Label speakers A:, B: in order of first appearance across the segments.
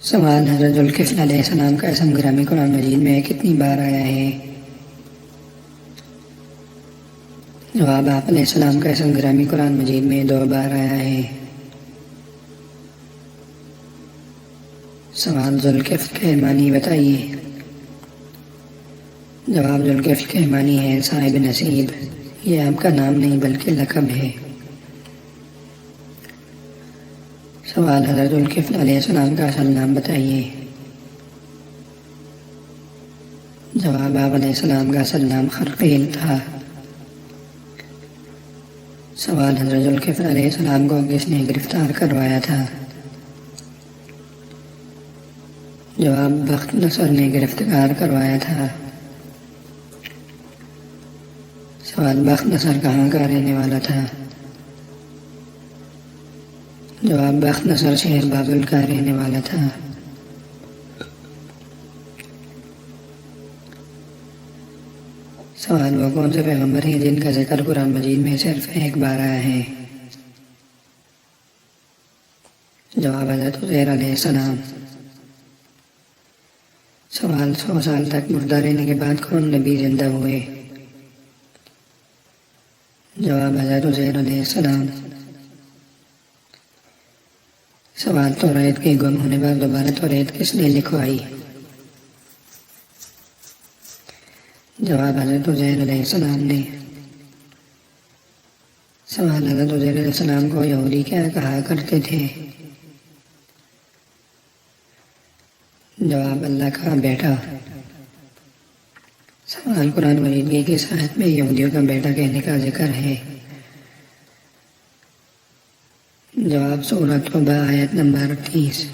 A: سوال حضرت ذوالکفل علیہ السلام کا اسم گرامی قرآن مجید میں کتنی بار آیا ہے؟ جواب: آپ علیہ السلام کا اسم گرامی قرآن مجید میں 2 بار آیا ہے۔ سوال: ذوالکفل کے معنی بتائیے۔ جواب: ذوالکفل کے معنی ہے صاحب نصیب، یہ آپ کا نام نہیں بلکہ لقب ہے۔ سوال: حضرت ذوالکفل علیہ السلام کا اصل نام بتائیے۔ جواب: آپ علیہ السلام کا اصل نام خرقیل تھا۔ سوال: حضرت ذوالکفل علیہ السلام کو کس نے گرفتار کروایا تھا؟ جواب: بخت نصر نے گرفتار کروایا تھا۔ سوال: بخت نصر کہاں کا رہنے والا تھا؟ جواب: بخت نصر شہر بابل کا رہنے والا تھا۔ سوال: وہ کون سے پیغمبر ہیں جن کا ذکر قرآن مجید میں صرف 1 بار آیا ہے؟ جواب: حضرت عزیر علیہ السلام۔ سوال: 100 سال تک مردہ رہنے کے بعد کون نبی زندہ ہوئے؟ جواب: حضرت عزیر علیہ السلام۔ سوال: توریت کے گم ہونے پر دوبارہ توریت کس نے لکھوائی؟ جواب: حضرت عزیر علیہ السلام نے۔ سوال: حضرت عزیر علیہ السلام کو یہودی کیا کہا کرتے تھے؟ جواب: اللہ کا بیٹا۔ سوال: قرآن مجید کی کس آیت میں یہودیوں کا بیٹا کہنے کا ذکر ہے؟ جواب: سورۃ توبہ آیت نمبر 30۔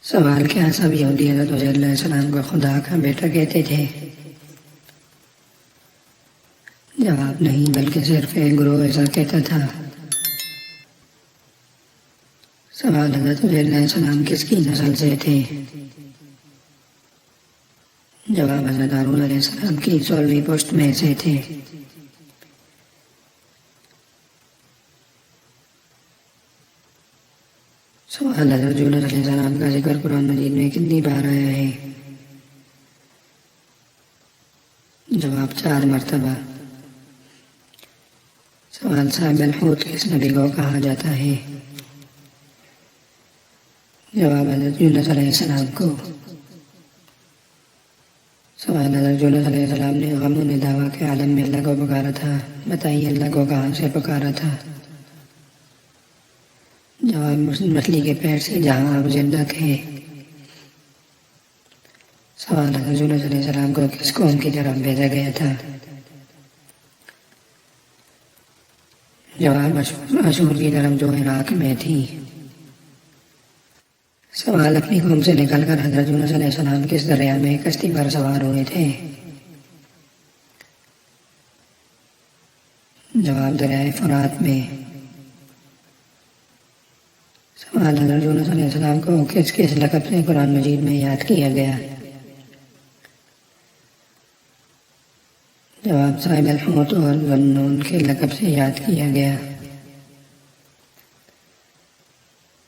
A: سوال: کیا سب یہودی حضرت عزیر علیہ السلام کو خدا کا بیٹا کہتے تھے؟ جواب: نہیں، بلکہ صرف ایک گروہ ایسا کہتا تھا۔ سوال: حضرت عزیر علیہ السلام کس کی نسل سے تھے؟ جواب: حضرت ہارون علیہ السلام کی 16ویں پشت میں سے تھے۔ سوال: حضرت یونس علیہ السلام کا ذکر قرآن مجید میں کتنی بار آیا ہے؟ جواب: 4 مرتبہ۔ سوال: صاحب الحوت کس نبی کو کہا جاتا ہے؟ جواب: حضرت یونس علیہ السلام کو۔ سوال: حضرت یونس علیہ السلام نے غم و ندامت کے عالم میں اللہ کو پکارا تھا، بتائیے اللہ کو کہاں سے پکارا تھا؟ جواب: مچھلی کے پیٹ سے جہاں آپ زندہ تھے۔ سوال: حضرت یونس علیہ السلام کو کس قوم کی طرف بھیجا گیا تھا؟ جواب: اشور کی طرف جو عراق میں تھی۔ سوال: اپنی قوم سے نکل کر حضرت یونس علیہ السلام کس دریا میں کشتی پر سوار ہوئے تھے؟ جواب: دریائے فرات میں۔ سوال: حضرت یونس علیہ السلام کو کس کس لقب سے قرآن مجید میں یاد کیا گیا؟ جواب: صاحب الحوت اور ذوالنون کے لقب سے یاد کیا گیا۔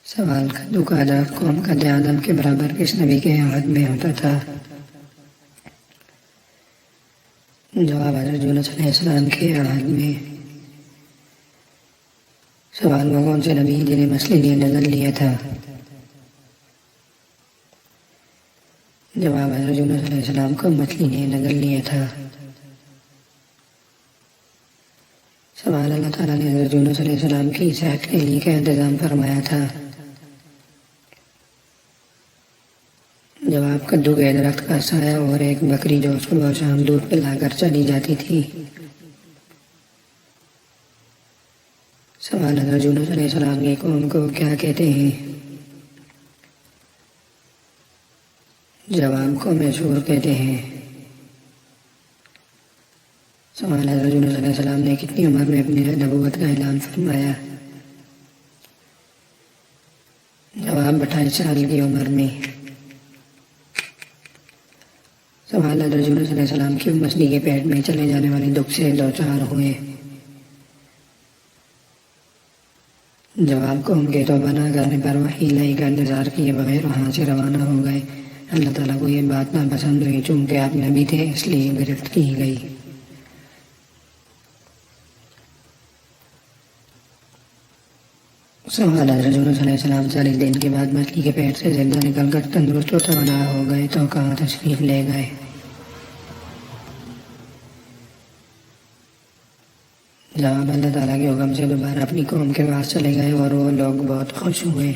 A: سوال: کدو کا درخت قوم کا آدم کے برابر کس نبی کے عہد میں ہوتا تھا؟ جواب: حضرت یونس علیہ السلام کے عہد میں۔ سوال: وہ کون سے نبی جنہیں مچھلی نے نگل لیا تھا؟ جواب: حضرت یونس علیہ السلام کو مچھلی نے نگل لیا تھا۔ سوال: اللہ تعالیٰ نے حضرت یونس علیہ السلام کی صحت کے لیے کیا انتظام فرمایا تھا؟ جواب: کدو کے درخت کا سایہ اور ایک بکری جو صبح و شام دودھ پلا کر چلی جاتی تھی۔ سوال: حضرت یونس علیہ السلام کی قوم کو کیا کہتے ہیں؟ جواب: قوم شور کہتے ہیں۔ سوال: حضرت یونس علیہ السلام نے کتنی عمر میں اپنی نبوت کا اعلان فرمایا؟ جواب: 28 سال کی عمر میں۔ سوال: حضرت یونس علیہ السلام کیوں مچھلی کے پیٹ میں چلے جانے والے دکھ سے دوچار ہوئے؟ جواب قوم کے توبہ نہ کرنے پر وحی لائی کا انتظار کیے بغیر وہاں سے روانہ ہو گئے۔ اللہ تعالیٰ کو یہ بات ناپسند ہوئی، چونکہ آپ نبی تھے اس لیے گرفت کی گئی۔ سوال: حضرت یونس علیہ السلام 40 دن کے بعد مچھلی کے پیٹ سے زندہ نکل کر تندرست و توانا ہو گئے تو کہاں تشریف لے گئے؟ جواب: اللہ تعالیٰ کے حکم سے دوبارہ اپنی قوم کے پاس چلے گئے اور وہ لوگ بہت خوش ہوئے۔